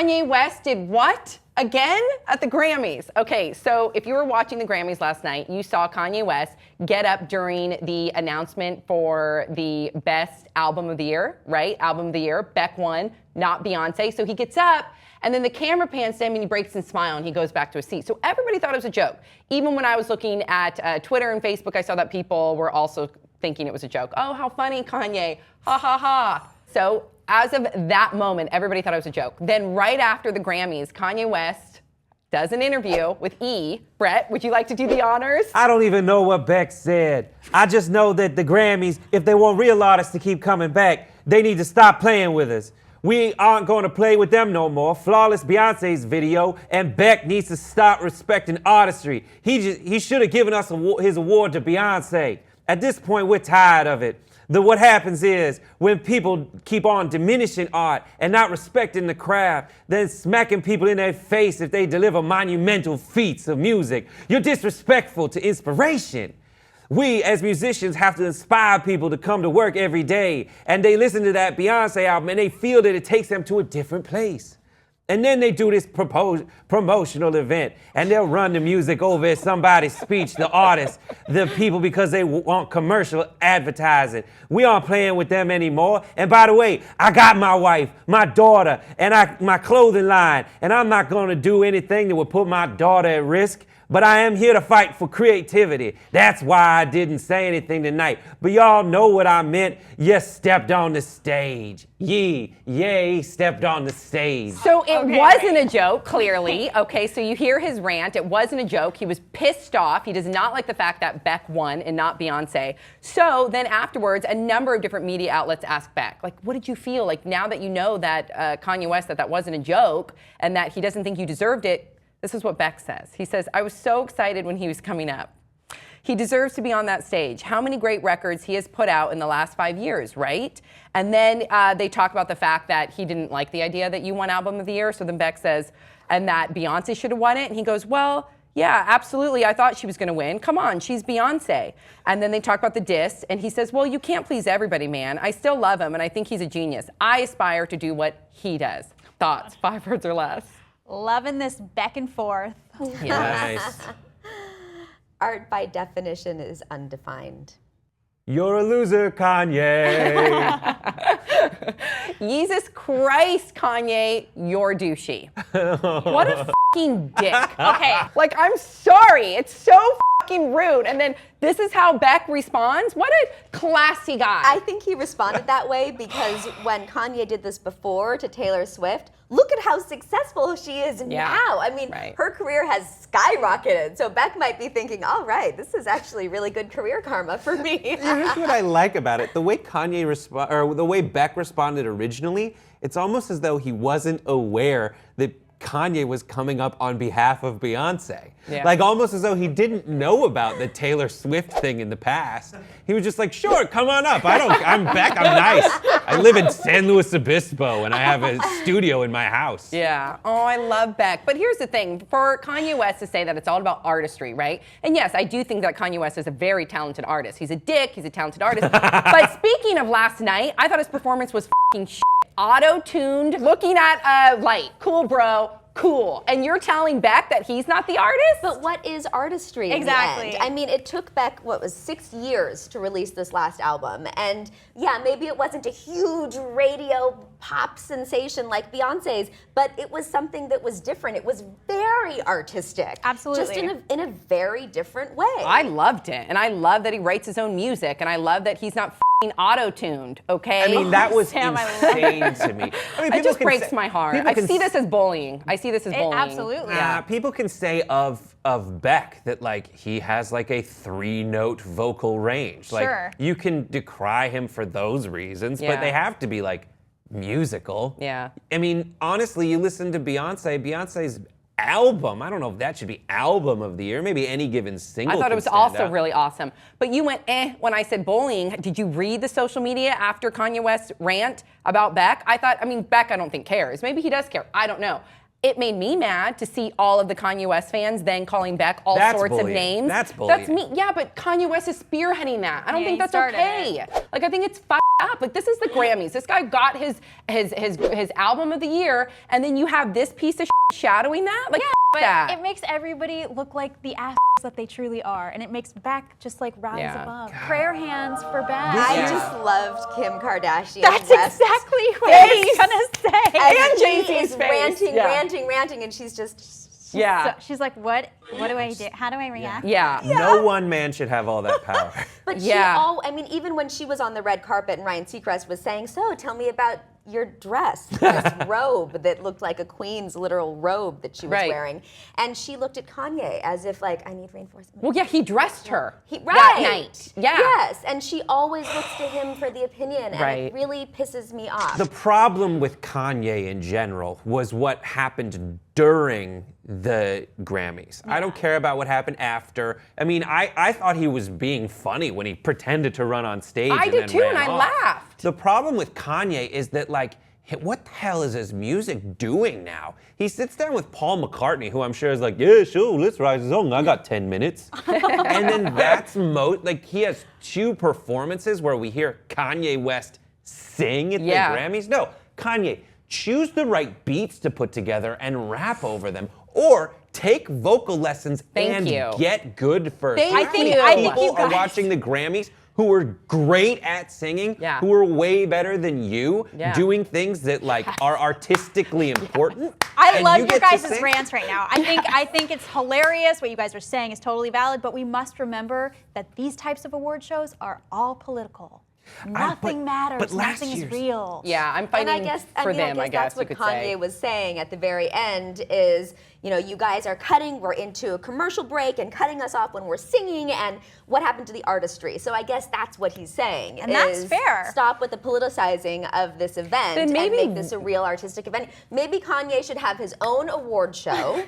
Kanye West did what? Again? At the Grammys. Okay, so if you were watching the Grammys last night, you saw Kanye West get up during the announcement for the best album of the year, right? Album of the year. Beck won, not Beyonce. So he gets up, and then the camera pans to him, and he breaks and smile, and he goes back to his seat. So everybody thought it was a joke. Even when I was looking at Twitter and Facebook, I saw that people were also thinking it was a joke. Oh, how funny, Kanye. Ha, ha, ha. So as of that moment, everybody thought it was a joke. Then right after the Grammys, Kanye West does an interview with E. Brett, would you like to do the honors? I don't even know what Beck said. I just know that the Grammys, if they want real artists to keep coming back, they need to stop playing with us. We aren't going to play with them no more. Flawless Beyonce's video, and Beck needs to stop respecting artistry. He should have given us his award to Beyonce. At this point, we're tired of it. What happens is, when people keep on diminishing art and not respecting the craft, then smacking people in their face if they deliver monumental feats of music, you're disrespectful to inspiration. We, as musicians, have to inspire people to come to work every day, and they listen to that Beyonce album and they feel that it takes them to a different place. And then they do this promotional event, and they'll run the music over at somebody's speech, the artist, the people, because they want commercial advertising. We aren't playing with them anymore. And by the way, I got my wife, my daughter, and my clothing line, and I'm not going to do anything that would put my daughter at risk. But I am here to fight for creativity. That's why I didn't say anything tonight. But y'all know what I meant. You stepped on the stage. Yay, stepped on the stage. So it wasn't a joke, clearly. Okay, so you hear his rant. It wasn't a joke. He was pissed off. He does not like the fact that Beck won and not Beyonce. So then afterwards, a number of different media outlets asked Beck, like, what did you feel? Like, now that you know that Kanye West, that wasn't a joke and that he doesn't think you deserved it, this is what Beck says. He says, I was so excited when he was coming up. He deserves to be on that stage. How many great records he has put out in the last 5 years, right? And then they talk about the fact that he didn't like the idea that you won Album of the Year. So then Beck says, and that Beyonce should have won it. And he goes, well, yeah, absolutely. I thought she was going to win. Come on, she's Beyonce. And then they talk about the diss. And he says, well, you can't please everybody, man. I still love him, and I think he's a genius. I aspire to do what he does. Thoughts, 5 words or less. Loving this back and forth. Nice. Art, by definition, is undefined. You're a loser, Kanye. Jesus Christ, Kanye, you're douchey. What a fucking dick. Okay, like, I'm sorry. It's so fucking rude. And then this is how Beck responds? What a classy guy. I think he responded that way because when Kanye did this before to Taylor Swift, look at how successful she is now. I mean, her career has skyrocketed. So Beck might be thinking, all right, this is actually really good career karma for me. Here's what I like about it. The way the way Beck responded originally, it's almost as though he wasn't aware that Kanye was coming up on behalf of Beyonce. Yeah. Like, almost as though he didn't know about the Taylor Swift thing in the past. He was just like, sure, come on up. I'm Beck, I'm nice. I live in San Luis Obispo and I have a studio in my house. Yeah, oh, I love Beck. But here's the thing, for Kanye West to say that it's all about artistry, right? And yes, I do think that Kanye West is a very talented artist. He's a dick, he's a talented artist. But speaking of last night, I thought his performance was fucking shit. Auto-tuned, looking at a light. Cool, bro. Cool. And you're telling Beck that he's not the artist? But what is artistry Exactly. in the end? I mean, it took Beck, 6 years to release this last album. And yeah, maybe it wasn't a huge radio pop sensation like Beyonce's, but it was something that was different. It was very artistic. Absolutely. Just in a very different way. I loved it. And I love that he writes his own music. And I love that he's not auto-tuned, okay? I mean, that was Sam, insane to me. I mean, it just breaks my heart. I see this as bullying. I see this as bullying. Absolutely. Yeah, people can say of Beck that, like, he has like a 3-note vocal range. Sure. Like, you can decry him for those reasons, but they have to be like musical. Yeah. I mean, honestly, you listen to Beyonce's album. I don't know if that should be album of the year. Maybe any given single. I thought it was stand also out. really awesome. But you went when I said bullying. Did you read the social media after Kanye West's rant about Beck? Beck I don't think cares. Maybe he does care. I don't know. It made me mad to see all of the Kanye West fans then calling Beck all sorts of names. That's bullying. That's me. Yeah, but Kanye West is spearheading that. I don't think that's okay. Like, I think it's up. Like, this is the Grammys. This guy got his album of the year, and then you have this piece of shadowing that. Like, but that. it makes everybody look like the ass that they truly are, and it makes Beck just like rise above. God. Prayer hands for Beck. I just loved Kim Kardashian. That's West. exactly what I was gonna say. And Jay-Z's is face. ranting, and she's just. She's like, what do I do? How do I react? Yeah. No one man should have all that power. But even when she was on the red carpet and Ryan Seacrest was saying, so tell me about your dress, this robe that looked like a queen's literal robe that she was wearing. And she looked at Kanye as if like, I need reinforcement. Well, yeah, he dressed her that night. Yeah. Yes, and she always looks to him for the opinion, and it really pisses me off. The problem with Kanye in general was what happened during the Grammys. I don't care about what happened after. I mean, I thought he was being funny when he pretended to run on stage. I did too, and I laughed. The problem with Kanye is that, like, what the hell is his music doing now? He sits down with Paul McCartney, who I'm sure is like, yeah, sure, let's write a song. I got 10 minutes. And then that's like, he has 2 performances where we hear Kanye West sing at the Grammys. No, Kanye, choose the right beats to put together and rap over them, or take vocal lessons and get good first. I think people are watching the Grammys who are great at singing, who are way better than you, doing things that like are artistically important. I love your guys' rants right now. I think it's hilarious. What you guys are saying is totally valid, but we must remember that these types of award shows are all political. Nothing matters. Nothing is real. Yeah, I'm fighting for them, I guess that's what Kanye was saying at the very end is, you know, you guys are cutting, we're into a commercial break and cutting us off when we're singing, and what happened to the artistry? So I guess that's what he's saying. And that's fair. Stop with the politicizing of this event and make this a real artistic event. Maybe Kanye should have his own award show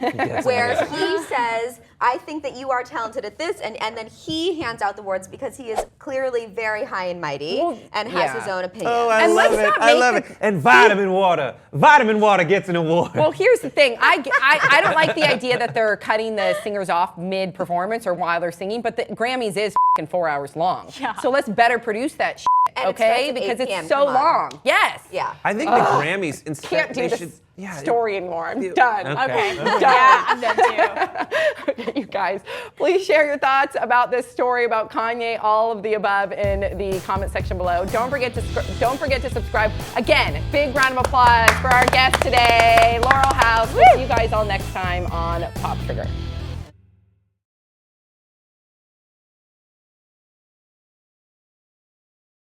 where he says, I think that you are talented at this, and then he hands out the awards because he is clearly very high and mighty and has his own opinion. Oh, I love it. I love it. And Vitamin Water. Vitamin Water gets an award. Well, here's the thing. I don't like the idea that they're cutting the singers off mid-performance or while they're singing, but the Grammys is 4 hours long. Yeah. So let's better produce that okay? Because it's so long. Yes. Yeah. I think the Grammys instead can't do this story anymore. I'm done. Okay. Done. Yeah, I'm done too. Okay, you guys, please share your thoughts about this story about Kanye, all of the above in the comment section below. Don't forget to subscribe. Again, big round of applause for our guest today, Laurel House. We'll see you guys all next time on Pop Sugar.